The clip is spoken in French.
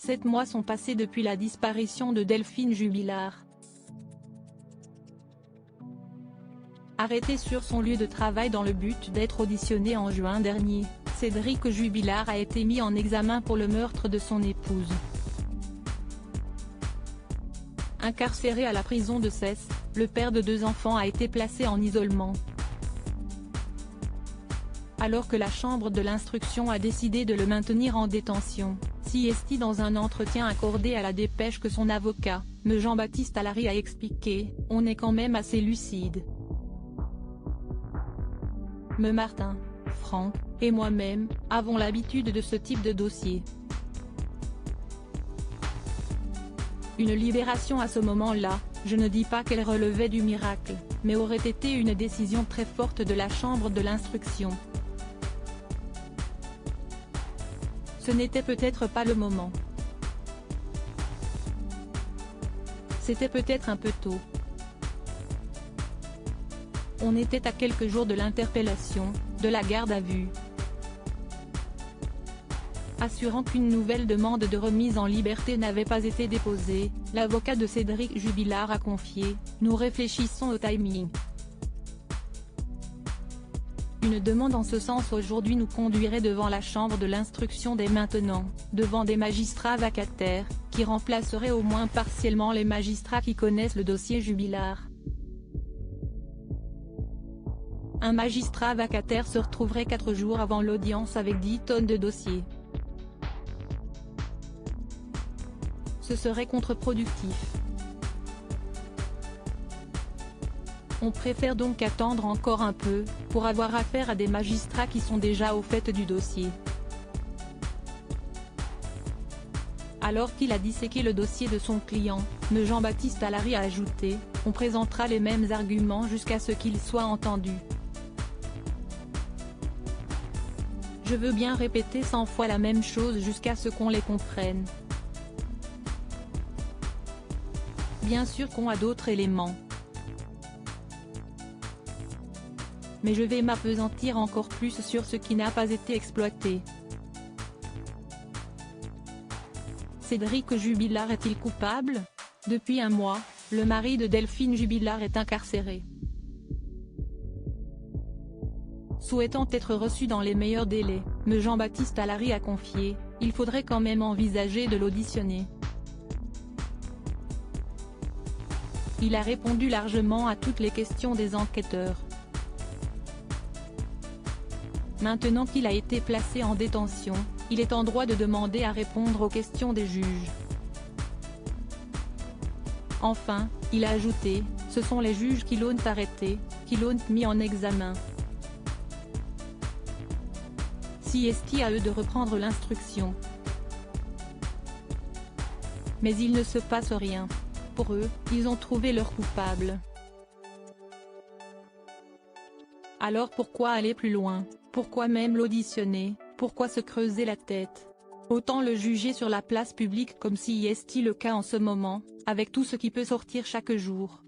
7 mois sont passés depuis la disparition de Delphine Jubilard. Arrêté sur son lieu de travail dans le but d'être auditionné en juin dernier, Cédric Jubilard a été mis en examen pour le meurtre de son épouse. Incarcéré à la prison de Cesse, le père de 2 enfants a été placé en isolement. Alors que la chambre de l'instruction a décidé de le maintenir en détention, Siesti dans un entretien accordé à la Dépêche que son avocat, me Jean-Baptiste Allary a expliqué « On est quand même assez lucide. Me Martin, Franck, et moi-même, avons l'habitude de ce type de dossier. Une libération à ce moment-là, je ne dis pas qu'elle relevait du miracle, mais aurait été une décision très forte de la chambre de l'instruction. Ce n'était peut-être pas le moment. C'était peut-être un peu tôt. On était à quelques jours de l'interpellation, de la garde à vue. » Assurant qu'une nouvelle demande de remise en liberté n'avait pas été déposée, l'avocat de Cédric Jubilard a confié « Nous réfléchissons au timing. Une demande en ce sens aujourd'hui nous conduirait devant la chambre de l'instruction dès maintenant, devant des magistrats vacataires, qui remplaceraient au moins partiellement les magistrats qui connaissent le dossier Jubilard. Un magistrat vacataire se retrouverait 4 jours avant l'audience avec 10 tonnes de dossiers. Ce serait contre-productif. On préfère donc attendre encore un peu, pour avoir affaire à des magistrats qui sont déjà au fait du dossier. » Alors qu'il a disséqué le dossier de son client, me Jean-Baptiste Allary a ajouté « On présentera les mêmes arguments jusqu'à ce qu'ils soient entendus. Je veux bien répéter 100 fois la même chose jusqu'à ce qu'on les comprenne. Bien sûr qu'on a d'autres éléments. Mais je vais m'appesantir encore plus sur ce qui n'a pas été exploité. Cédric Jubilard est-il coupable? Depuis un mois, le mari de Delphine Jubilard est incarcéré. Souhaitant être reçu dans les meilleurs délais, me Jean-Baptiste Allary a confié « Il faudrait quand même envisager de l'auditionner. » Il a répondu largement à toutes les questions des enquêteurs. Maintenant qu'il a été placé en détention, il est en droit de demander à répondre aux questions des juges. Enfin, il a ajouté, ce sont les juges qui l'ont arrêté, qui l'ont mis en examen. Siesti à eux de reprendre l'instruction. Mais il ne se passe rien. Pour eux, ils ont trouvé leur coupable. Alors pourquoi aller plus loin? Pourquoi même l'auditionner? Pourquoi se creuser la tête? Autant le juger sur la place publique comme Siesti le cas en ce moment, avec tout ce qui peut sortir chaque jour.